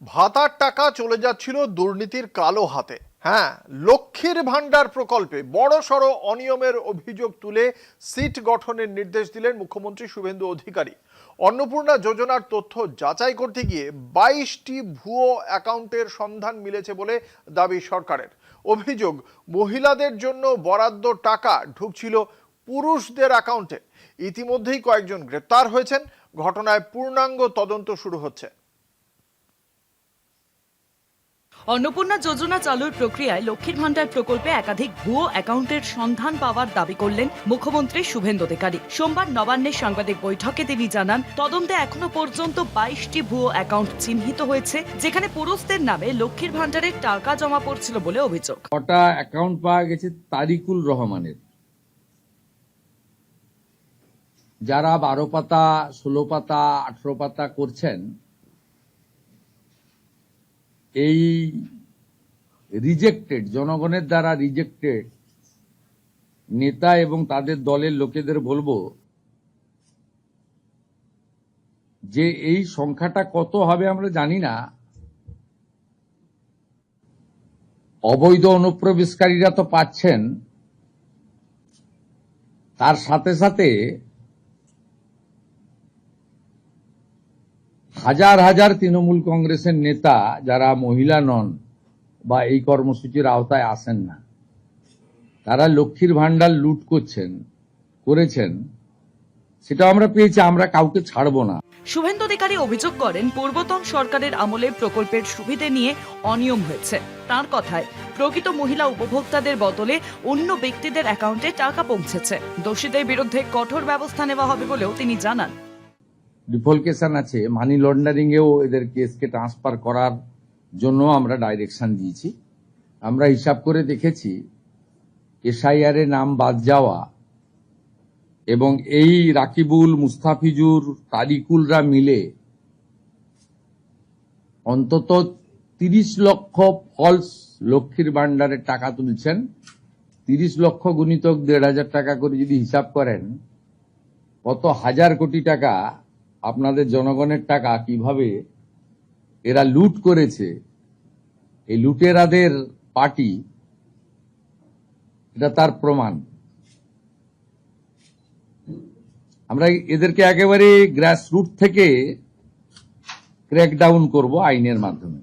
ভাতার টাকা চলে যাচ্ছিল দুর্নীতির কালো হাতে। হ্যাঁ, লক্ষ্মীর ভান্ডার প্রকল্পে বড়সড় অনিয়মের অভিযোগ তুলে সিট গঠনের নির্দেশ দিলেন মুখ্যমন্ত্রী শুভেন্দু অধিকারী। অন্নপূর্ণা যোজনার তথ্য যাচাই করতে গিয়ে 22টি ভুয়ো অ্যাকাউন্টের সন্ধান মিলেছে বলে দাবি সরকারের। অভিযোগ, মহিলাদের জন্য বরাদ্দ টাকা ঢুকছিল পুরুষদের অ্যাকাউন্টে। ইতিমধ্যেই কয়েকজন গ্রেপ্তার হয়েছেন। ঘটনায় পূর্ণাঙ্গ তদন্ত শুরু হচ্ছে। অন্নপূর্ণা যোজনা চালুর প্রক্রিয়ায় লক্ষ্মীর ভান্ডার প্রকল্পে একাধিক ভুয়ো অ্যাকাউন্টের সন্ধান পাওয়ার দাবি করলেন মুখ্যমন্ত্রী শুভেন্দু অধিকারী। সোমবার নবান্নের সাংবাদিক বৈঠকে তিনি জানান, তদন্তে এখনো পর্যন্ত 22টি ভুয়ো অ্যাকাউন্ট চিহ্নিত হয়েছে, যেখানে পুরুষদের নামে লক্ষ্মীর ভান্ডারের টাকা জমা পড়ছিল বলে অভিযোগ। কটা অ্যাকাউন্ট পাওয়া গেছে তারিকুল রহমানের, যারা 12 পাতা 16 পাতা 18 পাতা করছেন। এই রিজেক্টেড, জনগণের দ্বারা রিজেক্টেড নেতা এবং তাদের দলের লোকেদের বলবো যে এই সংখ্যাটা কত হবে আমরা জানি না। অবৈধ অনুপ্রবেশকারীরা তো পাচ্ছেন, তার সাথে সাথে হাজার হাজার তৃণমূল কংগ্রেসের নেতা যারা মহিলা নন বা এই কর্মসূচির আওতায় আসেন না, তারা লক্ষ্মীর ভান্ডার লুট করেছেন, সেটা আমরা পেয়েছি। আমরা কাউকে ছাড়বো না। শুভেন্দু অধিকারী অভিযোগ করেন, পূর্বতন সরকারের আমলে প্রকল্পের সুবিধে নিয়ে অনিয়ম হয়েছে। তার কথায়, প্রকৃত মহিলা উপভোক্তাদের বদলে অন্য ব্যক্তিদের অ্যাকাউন্টে টাকা পৌঁছেছে। দোষীদের বিরুদ্ধে কঠোর ব্যবস্থা নেওয়া হবে বলেও তিনি জানান। ডিফলকেশন আছে, মানি লন্ডারিং এও এদের কেসকে ট্রান্সফার করার জন্য আমরা ডাইরেকশন দিয়েছি। আমরা হিসাব করে দেখেছি, এসআইআর এ নাম বাদ যাওয়া এবং এই রাকিবুল, মুস্তাফিজুর, তারিকুলরা মিলে অন্তত 30 লক্ষ ফলস লক্ষ্মীর ভান্ডারের টাকা তুলছেন। 30 লক্ষ গুণিতক 1,500 টাকা করে যদি হিসাব করেন, কত হাজার কোটি টাকা আপনাদের জনগণের টাকা কিভাবে এরা লুট করেছে। এই লুটেরাদের পার্টি, এটা তার প্রমাণ। আমরা এদেরকে একেবারে গ্রাসরুট থেকে ক্র্যাকডাউন করব আইনের মাধ্যমে।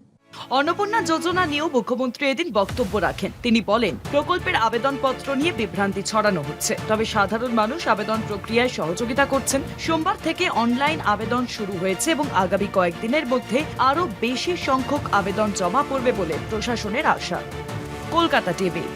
অন্নপূর্ণা যোজনা নিয়েও মুখ্যমন্ত্রী এদিন বক্তব্য রাখেন। তিনি বলেন, প্রকল্পের আবেদনপত্র নিয়ে বিভ্রান্তি ছড়ানো হচ্ছে, তবে সাধারণ মানুষ আবেদন প্রক্রিয়ায় সহযোগিতা করছেন। সোমবার থেকে অনলাইন আবেদন শুরু হয়েছে এবং আগামী কয়েকদিনের মধ্যে আরো বেশি সংখ্যক আবেদন জমা পড়বে বলে প্রশাসনের আশা। কলকাতা টিভি।